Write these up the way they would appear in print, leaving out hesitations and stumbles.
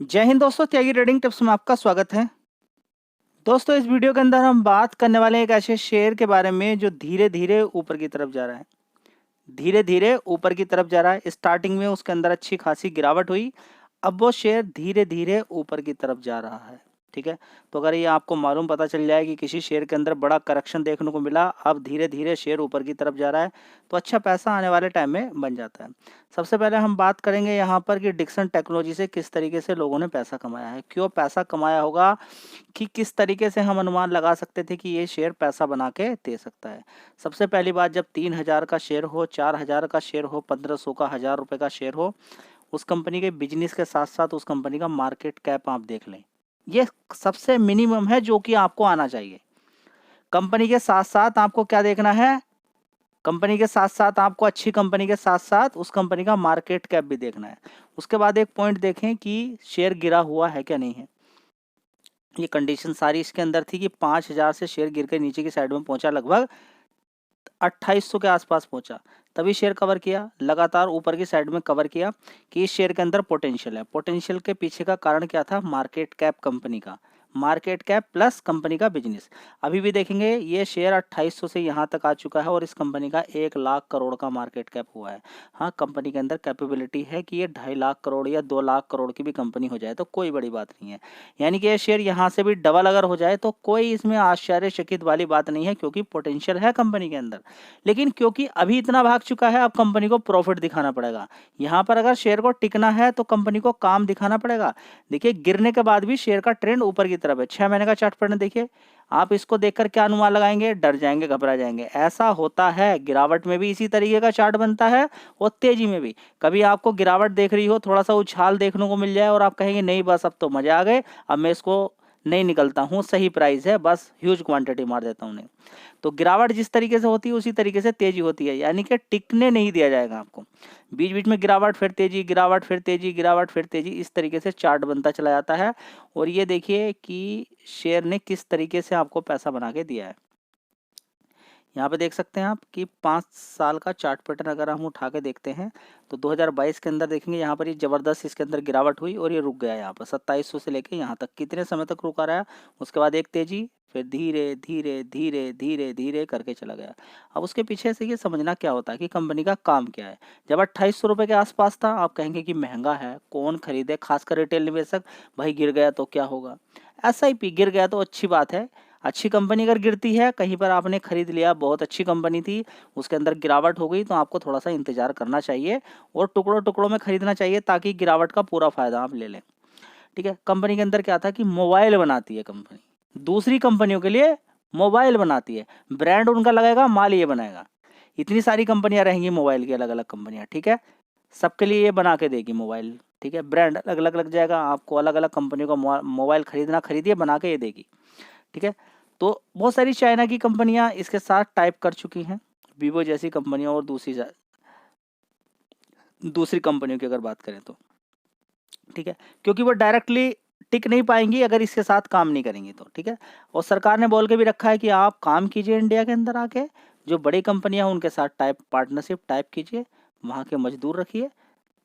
जय हिंद दोस्तों, त्यागी trading tips में आपका स्वागत है। दोस्तों, इस वीडियो के अंदर हम बात करने वाले हैं एक ऐसे शेयर के बारे में जो धीरे धीरे ऊपर की तरफ जा रहा है। धीरे धीरे ऊपर की तरफ जा रहा है। स्टार्टिंग में उसके अंदर अच्छी खासी गिरावट हुई। अब वो शेयर धीरे धीरे ऊपर की तरफ जा रहा है। ठीक है। तो अगर ये आपको मालूम पता चल जाए कि किसी शेयर के अंदर बड़ा करेक्शन देखने को मिला, अब धीरे धीरे शेयर ऊपर की तरफ जा रहा है, तो अच्छा पैसा आने वाले टाइम में बन जाता है। सबसे पहले हम बात करेंगे यहाँ पर कि डिक्सन टेक्नोलॉजी से किस तरीके से लोगों ने पैसा कमाया है, क्यों पैसा कमाया होगा, कि किस तरीके से हम अनुमान लगा सकते थे कि ये शेयर पैसा बना के दे सकता है। सबसे पहली बात, जब 3,000 का शेयर हो, 4,000 का शेयर हो, 1,500 का, 1,000 रुपये का शेयर हो, उस कंपनी के बिजनेस के साथ साथ उस कंपनी का मार्केट कैप आप देख लें। ये सबसे मिनिमम है जो कि आपको आना चाहिए। कंपनी के साथ साथ आपको क्या देखना है, कंपनी के साथ साथ आपको अच्छी कंपनी के साथ साथ उस कंपनी का मार्केट कैप भी देखना है। उसके बाद एक पॉइंट देखें कि शेयर गिरा हुआ है क्या नहीं है। ये कंडीशन सारी इसके अंदर थी कि 5,000 से शेयर गिर के नीचे की साइड में पहुंचा, लगभग 2,800 के आसपास पहुंचा, तभी शेयर कवर किया, लगातार ऊपर की साइड में कवर किया कि इस शेयर के अंदर पोटेंशियल है। पोटेंशियल के पीछे का कारण क्या था, मार्केट कैप कंपनी का, मार्केट कैप प्लस कंपनी का बिजनेस। अभी भी देखेंगे ये शेयर 2,800 से यहाँ तक आ चुका है और इस कंपनी का 1,00,000 करोड़ का मार्केट कैप हुआ है। हाँ, कंपनी के अंदर कैपेबिलिटी है कि ये 2,50,000 करोड़ या 2,00,000 करोड़ की भी कंपनी हो जाए तो कोई बड़ी बात नहीं है। यानी कि ये शेयर यहाँ से भी डबल अगर हो जाए तो कोई इसमें आश्चर्यचकित वाली बात नहीं है, क्योंकि पोटेंशियल है कंपनी के अंदर। लेकिन क्योंकि अभी इतना भाग चुका है, अब कंपनी को प्रॉफिट दिखाना पड़ेगा। यहाँ पर अगर शेयर को टिकना है तो कंपनी को काम दिखाना पड़ेगा। देखिए, गिरने के बाद भी शेयर का ट्रेंड ऊपर की तरफ है। 6 महीने का चार्ट पैटर्न देखिए। आप इसको देखकर क्या अनुमान लगाएंगे, डर जाएंगे, घबरा जाएंगे। ऐसा होता है, गिरावट में भी इसी तरीके का चार्ट बनता है और तेजी में भी। कभी आपको गिरावट देख रही हो, थोड़ा सा उछाल देखने को मिल जाए और आप कहेंगे नहीं बस अब तो मजे आ गए, अब मैं इसको नहीं निकलता हूँ, सही प्राइस है, बस ह्यूज क्वांटिटी मार देता हूँ नहीं। तो गिरावट जिस तरीके से होती है उसी तरीके से तेजी होती है, यानी कि टिकने नहीं दिया जाएगा आपको। बीच बीच में गिरावट फिर तेजी, गिरावट फिर तेजी, गिरावट फिर तेजी, इस तरीके से चार्ट बनता चला जाता है। और ये देखिए कि शेयर ने किस तरीके से आपको पैसा बना के दिया है। यहाँ पे देख सकते हैं आप कि 5 साल का चार्ट पैटर्न अगर हम उठा के देखते हैं तो 2022 के अंदर देखेंगे यहाँ पर ये जबरदस्त इसके अंदर गिरावट हुई और ये रुक गया। यहाँ पर 2700 से लेके यहाँ तक कितने समय तक रुका रहा, उसके बाद एक तेजी, फिर धीरे धीरे धीरे धीरे धीरे करके चला गया। अब उसके पीछे से ये समझना क्या होता है कि कंपनी का काम क्या है। जब 2,800 रुपये के आसपास था, आप कहेंगे कि महंगा है, कौन खरीदे, खासकर रिटेल निवेशक, भाई गिर गया तो क्या होगा। SIP गिर गया तो अच्छी बात है। अच्छी कंपनी अगर गिरती है, कहीं पर आपने खरीद लिया, बहुत अच्छी कंपनी थी, उसके अंदर गिरावट हो गई, तो आपको थोड़ा सा इंतजार करना चाहिए और टुकड़ों टुकड़ों में खरीदना चाहिए ताकि गिरावट का पूरा फायदा आप ले लें। ठीक है। कंपनी के अंदर क्या था कि मोबाइल बनाती है कंपनी, दूसरी कंपनियों के लिए मोबाइल बनाती है, ब्रांड उनका लगेगा, माल ये बनाएगा। इतनी सारी कंपनियां रहेंगी मोबाइल की, अलग अलग कंपनियां, ठीक है, सबके लिए ये बना के देगी मोबाइल। ठीक है, ब्रांड अलग अलग लग जाएगा, आपको अलग अलग कंपनियों का मोबाइल खरीदना, खरीदिए, बना के ये देगी। ठीक है। तो बहुत सारी चाइना की कंपनियां इसके साथ टाइप कर चुकी हैं, वीवो जैसी कंपनियां, और दूसरी कंपनियों की अगर बात करें तो। ठीक है, क्योंकि वो डायरेक्टली टिक नहीं पाएंगी अगर इसके साथ काम नहीं करेंगी तो। ठीक है। और सरकार ने बोल के भी रखा है कि आप काम कीजिए इंडिया के अंदर आके, जो बड़ी कंपनियां हैं उनके साथ पार्टनरशिप टाइप कीजिए, वहाँ के मजदूर रखिए,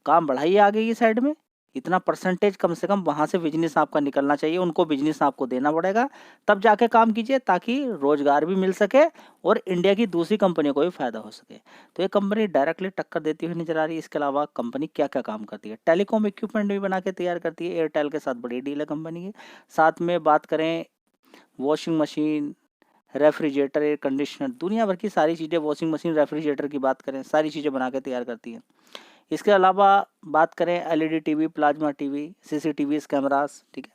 काम बढ़ाइए आगे की साइड में। इतना परसेंटेज कम से कम वहाँ से बिजनेस आपका निकलना चाहिए, उनको बिजनेस आपको देना पड़ेगा, तब जाके काम कीजिए, ताकि रोजगार भी मिल सके और इंडिया की दूसरी कंपनियों को भी फायदा हो सके। तो ये कंपनी डायरेक्टली टक्कर देती हुई नजर आ रही है। इसके अलावा कंपनी क्या क्या काम करती है, टेलीकॉम इक्विपमेंट भी बना के तैयार करती है, एयरटेल के साथ बड़ी डील है कंपनी की। साथ में बात करें washing machine, refrigerator, air conditioner, दुनिया भर की सारी चीज़ें, वॉशिंग मशीन, रेफ्रिजरेटर की बात करें, सारी चीज़ें बना के तैयार करती है। इसके अलावा बात करें LED TV, plasma TV, CCTVs, cameras. ठीक है।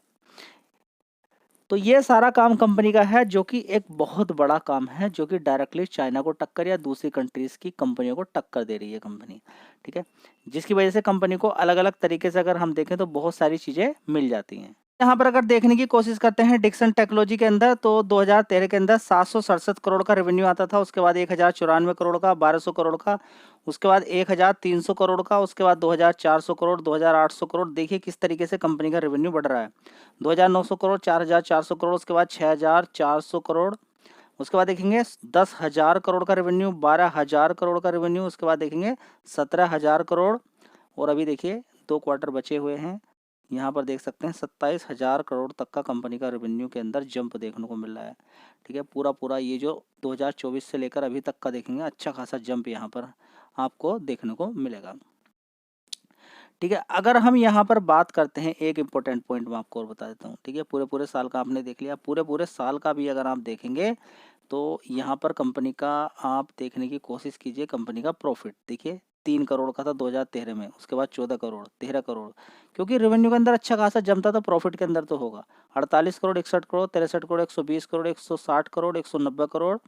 तो ये सारा काम कंपनी का है, जो कि एक बहुत बड़ा काम है, जो कि डायरेक्टली चाइना को टक्कर या दूसरी कंट्रीज की कंपनियों को टक्कर दे रही है कंपनी। ठीक है, जिसकी वजह से कंपनी को अलग अलग तरीके से अगर हम देखें तो बहुत सारी चीज़ें मिल जाती हैं। यहाँ पर अगर देखने की कोशिश करते हैं डिक्सन टेक्नोलॉजी के अंदर, तो 2013 के अंदर 767 करोड़ का रेवेन्यू आता था, उसके बाद 1,094 करोड़ का, 1,200 करोड़ का, उसके बाद 1,300 करोड़ का, उसके बाद 2,400 करोड़, 2,800 करोड़। देखिए किस तरीके से कंपनी का रेवेन्यू बढ़ रहा है। 2,900 करोड़, 4,400 करोड़, उसके बाद 6,400 करोड़, उसके बाद देखेंगे 10,000 करोड़ का रेवेन्यू, 12,000 करोड़ का रेवेन्यू, उसके बाद देखेंगे 17,000 करोड़। और अभी देखिए 2 क्वार्टर बचे हुए हैं, यहाँ पर देख सकते हैं 27,000 करोड़ तक का कंपनी का रेवेन्यू के अंदर जंप देखने को मिल रहा है। ठीक है, पूरा ये जो 2024 से लेकर अभी तक का देखेंगे अच्छा खासा जंप यहाँ पर आपको देखने को मिलेगा। ठीक है, अगर हम यहाँ पर बात करते हैं, एक इम्पोर्टेंट पॉइंट मैं आपको और बता देता हूँ। ठीक है, पूरे साल का आपने देख लिया, पूरे साल का भी अगर आप देखेंगे तो यहाँ पर कंपनी का आप देखने की कोशिश कीजिए। कंपनी का प्रॉफिट देखिए 3 करोड़ का था 2013 में, उसके बाद 14 करोड़, 13 करोड़, क्योंकि रेवेन्यू के अंदर अच्छा खासा जमता था, प्रॉफिट के अंदर तो होगा 48 करोड़, 61 करोड़, 63 करोड़, 120 करोड़, 160 करोड़, 190 करोड़,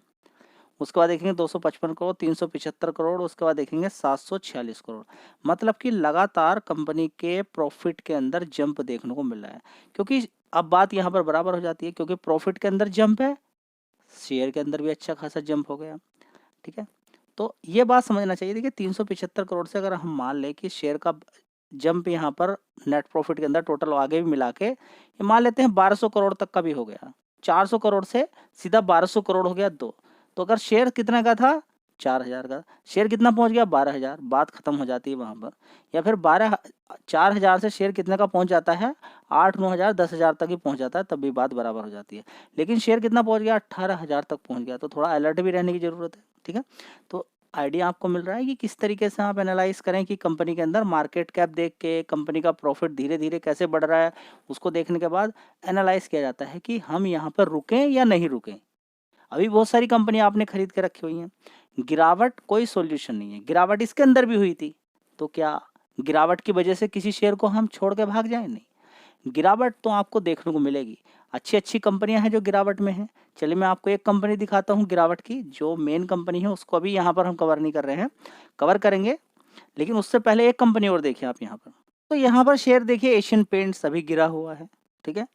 उसके बाद देखेंगे 255 करोड़, 375 करोड़, उसके बाद देखेंगे 746 करोड़। मतलब कि लगातार कंपनी के प्रॉफिट के अंदर जंप देखने को मिल रहा है। क्योंकि अब बात यहाँ पर बराबर हो जाती है, क्योंकि प्रॉफिट के अंदर जंप है, शेयर के अंदर भी अच्छा खासा जंप हो गया। ठीक है, तो ये बात समझना चाहिए। देखिए 375 करोड़ से अगर हम मान लें कि शेयर का जंप यहाँ पर नेट प्रॉफिट के अंदर टोटल आगे भी मिला के ये मान लेते हैं 1200 करोड़ तक का भी हो गया, 400 करोड़ से सीधा 1200 करोड़ हो गया दो, तो अगर शेयर कितना का था 4,000 का, शेयर कितना पहुंच गया 12,000, बात खत्म हो जाती है वहां पर। या फिर 4,000 से शेयर कितने का पहुंच जाता है 8-9,000 10,000 तक ही पहुंच जाता है, तब भी बात बराबर हो जाती है। लेकिन शेयर कितना पहुंच गया 18,000 तक पहुंच गया, तो थोड़ा अलर्ट भी रहने की जरूरत है। ठीक है, तो आइडिया आपको मिल रहा है कि किस तरीके से आप एनालाइज करें कि कंपनी के अंदर मार्केट कैप देख के कंपनी का प्रॉफिट धीरे धीरे कैसे बढ़ रहा है, उसको देखने के बाद एनालाइज किया जाता है कि हम यहाँ पर रुकें या नहीं रुकें। अभी बहुत सारी कंपनी आपने खरीद के रखी हुई हैं, गिरावट कोई सॉल्यूशन नहीं है, गिरावट इसके अंदर भी हुई थी, तो क्या गिरावट की वजह से किसी शेयर को हम छोड़ के भाग जाए? नहीं, गिरावट तो आपको देखने को मिलेगी। अच्छी अच्छी कंपनियां हैं जो गिरावट में हैं। चलिए मैं आपको एक कंपनी दिखाता हूं गिरावट की, जो मेन कंपनी है उसको अभी यहाँ पर हम कवर नहीं कर रहे हैं, कवर करेंगे, लेकिन उससे पहले एक कंपनी और देखिए आप यहाँ पर। तो यहाँ पर शेयर देखिए एशियन पेंट्स अभी गिरा हुआ है। ठीक है,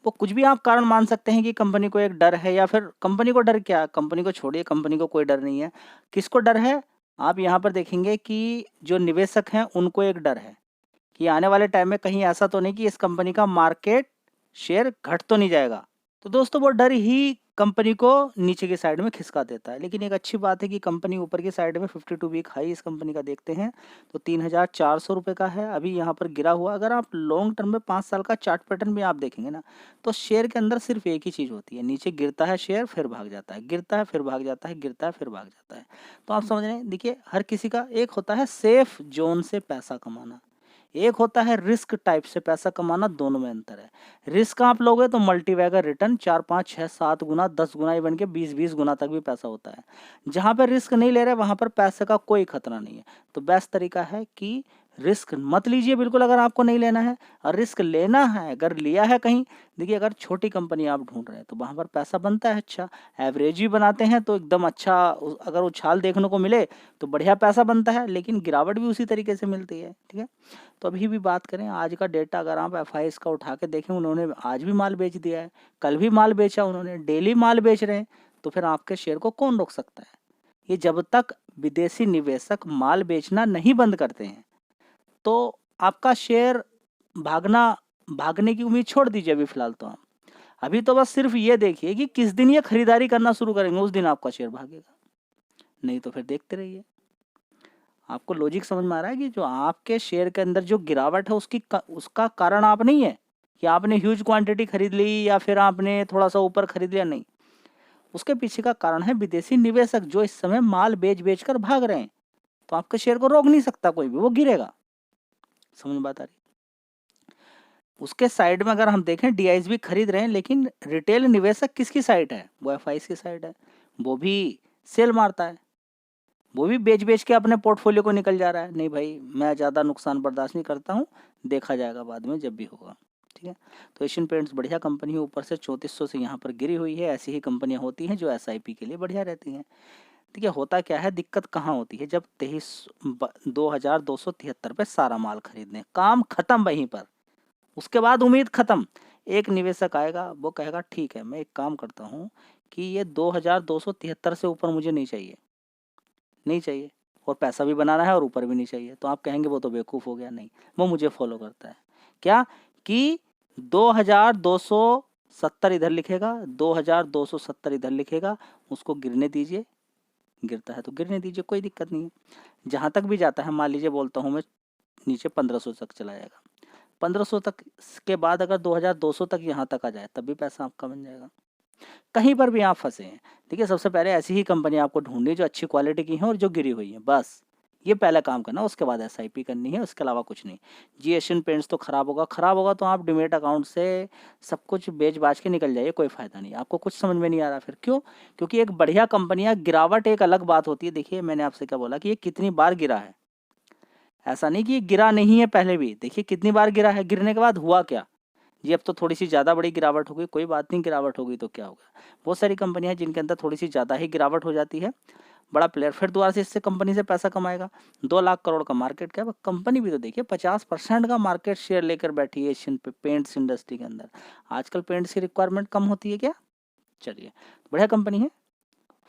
वो कुछ भी आप कारण मान सकते हैं कि कंपनी को एक डर है, या फिर कंपनी को डर क्या, कंपनी को छोड़िए, कंपनी को कोई डर नहीं है। किसको डर है? आप यहाँ पर देखेंगे कि जो निवेशक हैं उनको एक डर है कि आने वाले टाइम में कहीं ऐसा तो नहीं कि इस कंपनी का मार्केट शेयर घट तो नहीं जाएगा। तो दोस्तों वो डर ही कंपनी को नीचे की साइड में खिसका देता है। लेकिन एक अच्छी बात है कि कंपनी ऊपर की साइड में 52 वीक हाई इस कंपनी का देखते हैं तो 3,400 रुपये का है अभी यहाँ पर गिरा हुआ। अगर आप लॉन्ग टर्म में 5 साल का चार्ट पैटर्न भी आप देखेंगे ना, तो शेयर के अंदर सिर्फ एक ही चीज़ होती है, नीचे गिरता है शेयर फिर भाग जाता है, गिरता है फिर भाग जाता है, गिरता है फिर भाग जाता है। तो आप समझ रहे हैं, देखिए हर किसी का एक होता है सेफ जोन से पैसा कमाना, एक होता है रिस्क टाइप से पैसा कमाना, दोनों में अंतर है। रिस्क आप लोगे तो मल्टीवैगर रिटर्न 4-5-6-7 गुना 10 गुना इवन के 20-20 गुना तक भी पैसा होता है। जहां पर रिस्क नहीं ले रहे वहां पर पैसे का कोई खतरा नहीं है। तो बेस्ट तरीका है कि रिस्क मत लीजिए बिल्कुल अगर आपको नहीं लेना है, और रिस्क लेना है अगर लिया है कहीं, देखिए अगर छोटी कंपनी आप ढूंढ रहे हैं तो वहां पर पैसा बनता है अच्छा, एवरेज भी बनाते हैं तो एकदम अच्छा, अगर उछाल देखने को मिले तो बढ़िया पैसा बनता है, लेकिन गिरावट भी उसी तरीके से मिलती है। ठीक है, तो अभी भी बात करें आज का डेटा, अगर आप एफआईएस का उठा के देखें, उन्होंने आज भी माल बेच दिया है, कल भी माल बेचा, उन्होंने डेली माल बेच रहे हैं, तो फिर आपके शेयर को कौन रोक सकता है? ये जब तक विदेशी निवेशक माल बेचना नहीं बंद करते हैं तो आपका शेयर भागने की उम्मीद छोड़ दीजिए अभी फिलहाल। तो आप अभी तो बस सिर्फ ये देखिए कि किस दिन ये खरीदारी करना शुरू करेंगे, उस दिन आपका शेयर भागेगा, नहीं तो फिर देखते रहिए। आपको लॉजिक समझ में आ रहा है कि जो आपके शेयर के अंदर जो गिरावट है उसका कारण आप नहीं है कि आपने ह्यूज क्वांटिटी खरीद ली या फिर आपने थोड़ा सा ऊपर खरीद लिया, नहीं, उसके पीछे का कारण है विदेशी निवेशक जो इस समय माल बेच बेच कर भाग रहे हैं। तो आपके शेयर को रोक नहीं सकता कोई भी, वो गिरेगा। समझ में बात आ रही? उसके साइड में अगर हम देखें डीआईज भी खरीद रहे हैं, लेकिन रिटेल निवेशक किसकी साइड है? वो एफआईएस की साइड है, वो भी सेल मारता है, वो भी बेच बेच के अपने पोर्टफोलियो को निकल जा रहा है। नहीं भाई मैं ज़्यादा नुकसान बर्दाश्त नहीं करता हूँ, देखा जाएगा बाद में जब भी होगा। ठीक है, तो एशियन पेंट्स बढ़िया कंपनी है, ऊपर से 3400 से यहाँ पर गिरी हुई है। ऐसी ही कंपनियाँ होती हैं जो एसआईपी के लिए बढ़िया रहती हैं। ठीक है, होता क्या है, दिक्कत कहाँ होती है, जब 2273 पे सारा माल खरीदने, काम खत्म वहीं पर, उसके बाद उम्मीद खत्म। एक निवेशक आएगा वो कहेगा ठीक है मैं एक काम करता हूँ कि ये 2273 से ऊपर मुझे नहीं चाहिए, नहीं चाहिए, और पैसा भी बनाना है और ऊपर भी नहीं चाहिए, तो आप कहेंगे वो तो बेवकूफ़ हो गया। नहीं, वो मुझे फॉलो करता है क्या कि 2270 इधर लिखेगा, 2270 इधर लिखेगा, उसको गिरने दीजिए, गिरता है तो गिरने दीजिए, कोई दिक्कत नहीं है। जहाँ तक भी जाता है, मान लीजिए बोलता हूँ मैं नीचे 1500 तक चला जाएगा, 1500 तक के बाद अगर 2200 तक यहाँ तक आ जाए तब भी पैसा आपका बन जाएगा। कहीं पर भी आप फंसे हैं, ठीक है, सबसे पहले ऐसी ही कंपनी आपको ढूंढनी जो अच्छी क्वालिटी की है और जो गिरी हुई है, बस ये पहला काम करना। उसके बाद एसआईपी करनी है, उसके अलावा कुछ नहीं। जी एशियन पेंट्स तो खराब होगा तो आप डिमेट अकाउंट से सब कुछ बेच बाच के निकल जाइए, कोई फायदा नहीं। आपको कुछ समझ में नहीं आ रहा फिर क्यों? क्योंकि एक बढ़िया कंपनियां, गिरावट एक अलग बात होती है। देखिए मैंने आपसे क्या बोला कि ये कितनी बार गिरा है, ऐसा नहीं कि ये गिरा नहीं है पहले भी। देखिए कितनी बार गिरा है, गिरने के बाद हुआ क्या? जी अब तो थोड़ी सी ज़्यादा बड़ी गिरावट हो गई, कोई बात नहीं, गिरावट हो गई तो क्या होगा। बहुत सारी कंपनियां हैं जिनके अंदर थोड़ी सी ज़्यादा ही गिरावट हो जाती है, बड़ा प्लेयर फिर दोबारा से इससे कंपनी से पैसा कमाएगा। 2 लाख करोड़ का मार्केट कैप, कंपनी भी तो देखिए 50% का मार्केट शेयर लेकर बैठी है एशियन पेंट्स इंडस्ट्री के अंदर। आजकल पेंट्स की रिक्वायरमेंट कम होती है क्या? चलिए बढ़िया कंपनी है,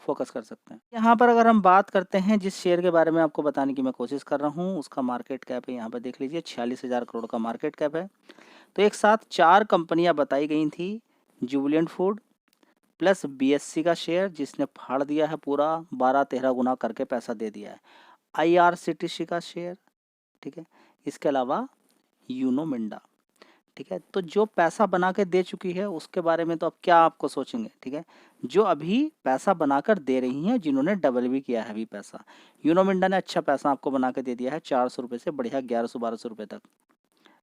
फोकस कर सकते हैं। यहाँ पर अगर हम बात करते हैं जिस शेयर के बारे में आपको बताने की मैं कोशिश कर रहा हूँ, उसका मार्केट कैप है, यहाँ पर देख लीजिए 46,000 करोड़ का मार्केट कैप है। तो एक साथ 4 कंपनियां बताई गई थी, जुबिलेंट फूड प्लस बीएससी का शेयर जिसने फाड़ दिया है पूरा, 12-13 गुना करके पैसा दे दिया है। आईआरसीटीसी का शेयर, ठीक है, इसके अलावा यूनो मिंडा, ठीक है। तो जो पैसा बना के दे चुकी है उसके बारे में तो अब क्या आपको सोचेंगे, ठीक है। जो अभी पैसा बनाकर दे रही हैं, जिन्होंने डबल भी किया है अभी पैसा, यूनो मिंडा ने अच्छा पैसा आपको बना के दे दिया है, 400 रुपये से बढ़िया 1100-1200 रुपये तक।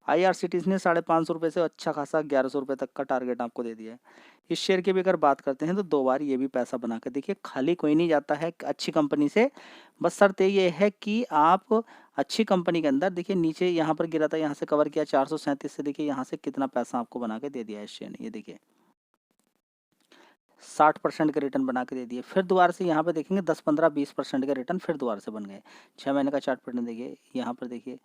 आईआरसीटीसी ने 550 रुपये से अच्छा खासा 1100 रुपये तक का टारगेट आपको दे दिया है। इस शेयर की भी अगर बात करते हैं तो 2 बार ये भी पैसा बना के देखिए, खाली कोई नहीं जाता है अच्छी कंपनी से। बस शर्त ये है कि आप अच्छी कंपनी के अंदर, देखिए नीचे यहाँ पर गिरा था, यहाँ से कवर किया 437 से, देखिए यहाँ से कितना पैसा आपको बना के दे दिया है इस शेयर ने, ये देखिए 60% के रिटर्न बना के दे दिए। फिर दोबारा से यहाँ पर देखेंगे 10-15-20% के रिटर्न फिर दोबारा से बन गए। 6 महीने का चार्ट पैटर्न देखिए, यहाँ पर देखिए,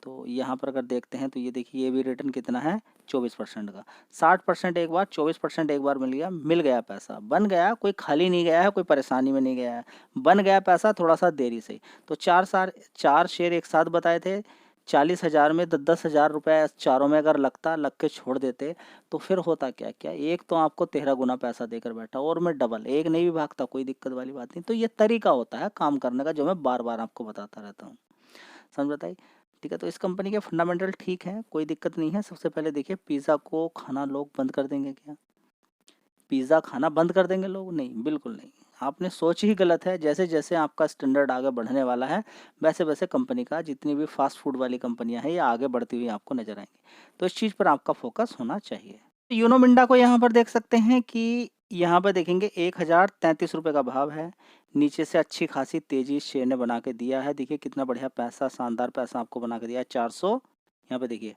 तो यहाँ पर अगर देखते हैं तो ये देखिए ये भी रिटर्न कितना है, 24% का। 60% एक बार, 24% एक बार मिल गया पैसा, बन गया, कोई खाली नहीं गया है, कोई परेशानी में नहीं गया है, बन गया पैसा थोड़ा सा देरी से। तो 4 शेयर एक साथ बताए थे, 40,000 में 10-10,000 रुपये चारों में अगर लग के छोड़ देते तो फिर होता क्या क्या, एक तो आपको 13 गुना पैसा देकर बैठा और मैं डबल, एक नहीं भी भागता, कोई दिक्कत वाली बात नहीं। तो ये तरीका होता है काम करने का, जो मैं बार बार आपको बताता रहता हूँ, समझ बताइए, ठीक है। तो इस कंपनी के फंडामेंटल ठीक है, कोई दिक्कत नहीं है। सबसे पहले देखिए, पिज़्ज़ा को खाना लोग बंद कर देंगे क्या? पिज़्ज़ा खाना बंद कर देंगे लोग? नहीं, बिल्कुल नहीं। आपने सोच ही गलत है। जैसे जैसे आपका स्टैंडर्ड आगे बढ़ने वाला है, वैसे वैसे कंपनी का, जितनी भी फास्ट फूड वाली कंपनियां हैं, ये आगे बढ़ती हुई आपको नजर आएंगी। तो इस चीज़ पर आपका फोकस होना चाहिए। यूनो मिंडा को यहाँ पर देख सकते हैं कि यहाँ पर देखेंगे 1033 रुपये का भाव है। नीचे से अच्छी खासी तेजी शेयर ने बना के दिया है। देखिए कितना बढ़िया पैसा, शानदार पैसा आपको बना के दिया है। 400, यहाँ पे देखिए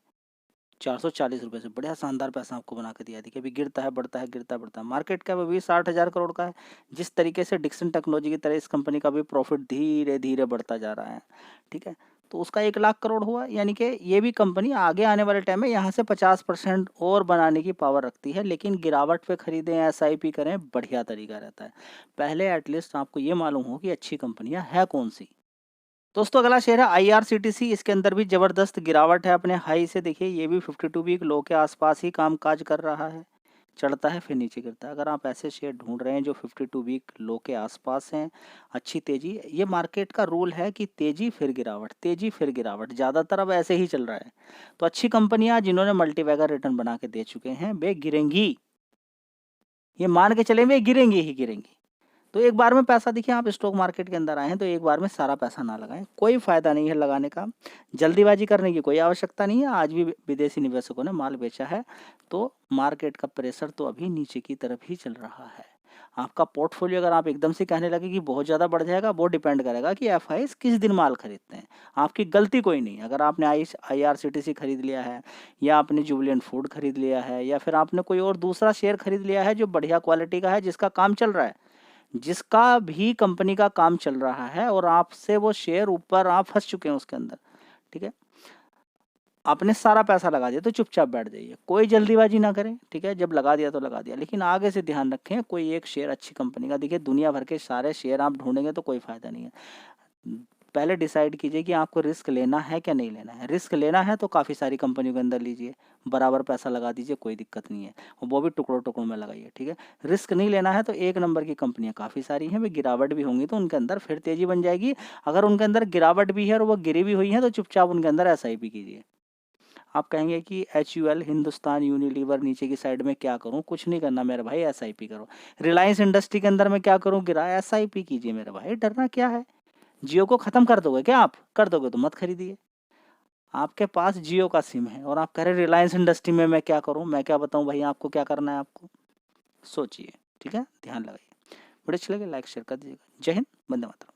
440 रुपये से बढ़िया शानदार पैसा आपको बना के दिया। देखिए अभी गिरता है, बढ़ता है, गिरता है, बढ़ता है। मार्केट कैप अभी 60,000 करोड़ का है। जिस तरीके से डिक्सन टेक्नोलॉजी की तरह इस कंपनी का भी प्रॉफिट धीरे धीरे बढ़ता जा रहा है, ठीक है। तो उसका 1 लाख करोड़ हुआ, यानी कि ये भी कंपनी आगे आने वाले टाइम में यहाँ से 50% और बनाने की पावर रखती है। लेकिन गिरावट पे खरीदें, एसआईपी करें, बढ़िया तरीका रहता है। पहले एटलीस्ट आपको ये मालूम हो कि अच्छी कंपनियां है कौन सी। दोस्तों अगला शेयर है आईआरसीटीसी। इसके अंदर भी जबरदस्त गिरावट है अपने हाई से। देखिए ये भी 52 वीक लो के आसपास ही कामकाज कर रहा है, चढ़ता है फिर नीचे गिरता है। अगर आप ऐसे शेयर ढूंढ रहे हैं जो 52 वीक लो के आसपास हैं, अच्छी तेजी, ये मार्केट का रूल है कि तेजी फिर गिरावट, तेजी फिर गिरावट, ज़्यादातर अब ऐसे ही चल रहा है। तो अच्छी कंपनियां जिन्होंने मल्टीबैगर रिटर्न बना के दे चुके हैं, वे गिरेंगी, ये मान के चले, वे गिरेंगी ही गिरेंगी। तो एक बार में पैसा, देखिए आप स्टॉक मार्केट के अंदर आए हैं तो एक बार में सारा पैसा ना लगाएं, कोई फायदा नहीं है लगाने का। जल्दीबाजी करने की कोई आवश्यकता नहीं है। आज भी विदेशी निवेशकों ने माल बेचा है, तो मार्केट का प्रेशर तो अभी नीचे की तरफ ही चल रहा है। आपका पोर्टफोलियो अगर आप एकदम से कहने लगे कि बहुत ज़्यादा बढ़ जाएगा, वो डिपेंड करेगा कि एफआईएस किस दिन माल खरीदते हैं। आपकी गलती कोई नहीं। अगर आपने आईआरसीटीसी खरीद लिया है, या आपने जुबिलेंट फूड खरीद लिया है, या फिर आपने कोई और दूसरा शेयर खरीद लिया है जो बढ़िया क्वालिटी का है, जिसका काम चल रहा है, जिसका भी कंपनी का काम चल रहा है, और आपसे वो शेयर ऊपर आप फंस चुके हैं उसके अंदर, ठीक है, आपने सारा पैसा लगा दिया, तो चुपचाप बैठ जाइए, कोई जल्दीबाजी ना करें, ठीक है। जब लगा दिया तो लगा दिया, लेकिन आगे से ध्यान रखें कोई एक शेयर अच्छी कंपनी का। देखिए दुनिया भर के सारे शेयर आप ढूंढेंगे तो कोई फायदा नहीं है। पहले डिसाइड कीजिए कि आपको रिस्क लेना है क्या नहीं लेना है। रिस्क लेना है तो काफ़ी सारी कंपनियों के अंदर लीजिए, बराबर पैसा लगा दीजिए, कोई दिक्कत नहीं है, और वो भी टुकड़ों टुकड़ों में लगाइए, ठीक है। रिस्क नहीं लेना है तो एक नंबर की कंपनियां काफ़ी सारी हैं, वे गिरावट भी होंगी तो उनके अंदर फिर तेज़ी बन जाएगी। अगर उनके अंदर गिरावट भी है और वो गिरी भी हुई है तो चुपचाप उनके अंदर एसआईपी कीजिए। आप कहेंगे कि HUL हिंदुस्तान यूनिलीवर नीचे की साइड में क्या करूं? कुछ नहीं करना मेरे भाई, SIP करो। रिलायंस इंडस्ट्री के अंदर में क्या करूं? गिरा, SIP कीजिए मेरे भाई, डरना क्या है? जियो को खत्म कर दोगे क्या आप? कर दोगे तो मत खरीदिए। आपके पास जियो का सिम है और आप कह रहे रिलायंस इंडस्ट्री में मैं क्या करूं? मैं क्या बताऊं भाई आपको क्या करना है आपको? सोचिए, ठीक है? ध्यान लगाइए। वीडियो अच्छी लगे लाइक शेयर कर दीजिएगा। जय हिंद, वंदे मातरम।